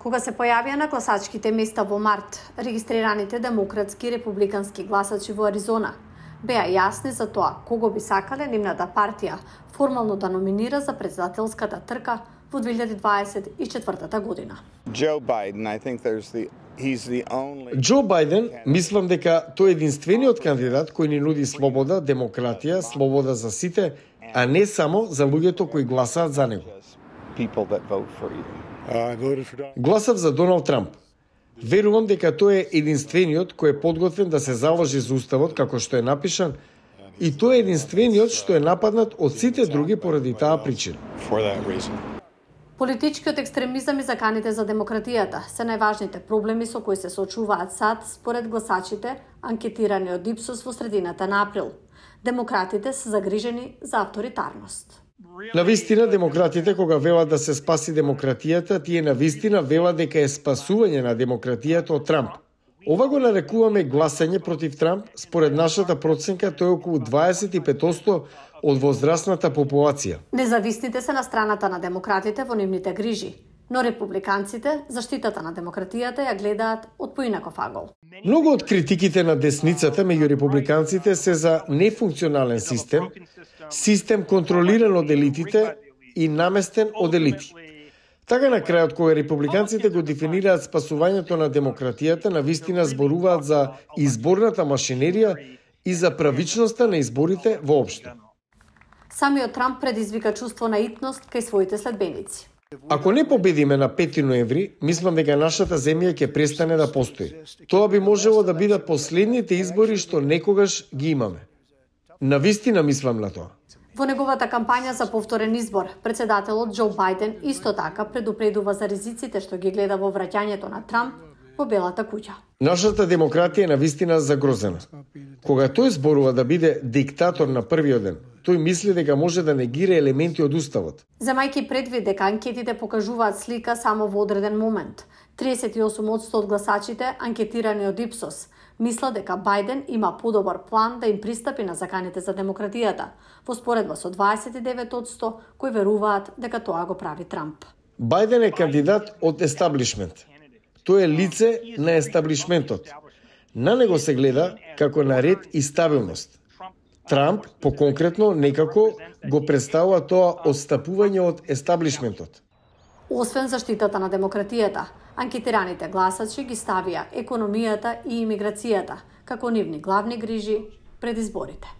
Кога се појавија на гласачките места во март, регистрираните демократски и републикански гласачи во Аризона беа јасни за тоа кого би сакале нивната партија формално да номинира за претседателската трка во 2024 година. Џо Бајден, мислам дека тој е единствениот кандидат кој ни нуди слобода, демократија, слобода за сите, а не само за луѓето кои гласаат за него. Гласав за Доналд Трамп. Верувам дека тој е единствениот кој е подготвен да се заложи за уставот како што е напишан и тој е единствениот што е нападнат од сите други поради таа причина. Политичкиот екстремизам и заканите за демократијата се најважните проблеми со кои се соочуваат САД според гласачите анкетирани од Ипсос во средината на април. Демократите се загрижени за авторитарност. Навистина, демократите кога велат да се спаси демократијата, тие навистина велат дека е спасување на демократијата од Трамп. Ова го нарекуваме гласање против Трамп, според нашата проценка тој е околу 25% од возрастната популација. Независните се на страната на демократите во нивните грижи, но републиканците заштитата на демократијата ја гледаат од поинаков агол. Многу од критиките на десницата меѓу републиканците се за нефункционален систем контролиран од елитите и наместен од елити. Така на крајот, кога републиканците го дефинираат спасувањето на демократијата, навистина зборуваат за изборната машинерија и за правичноста на изборите воопшто. Самиот Трамп предизвика чувство на итност кај своите следбеници. Ако не победиме на 5 ноември, мислам дека нашата земја ќе престане да постои. Тоа би можело да бидат последните избори што некогаш ги имаме. Навистина мислам на тоа. Во неговата кампања за повторен избор, претседателот Џо Бајден исто така предупредува за ризиците што ги гледа во враќањето на Трамп во Белата куќа. Нашата демократија е навистина загрозена. Кога тој зборува да биде диктатор на првиот ден, тој мисли дека може да негира елементи од уставот. Земајќи предвид дека анкетите покажуваат слика само во одреден момент, 38% од гласачите анкетирани од Ипсос мислат дека Бајден има подобар план да им пристапи на заканите за демократијата, во споредба со 29% кои веруваат дека тоа го прави Трамп. Бајден е кандидат од естаблишмент. Тој е лице на естаблишментот. На него се гледа како на ред и стабилност. Трамп, поконкретно, некако го представува тоа отстапување од естаблишментот. Освен заштитата на демократијата, анкетираните гласачи ги ставија економијата и имиграцијата како нивни главни грижи пред изборите.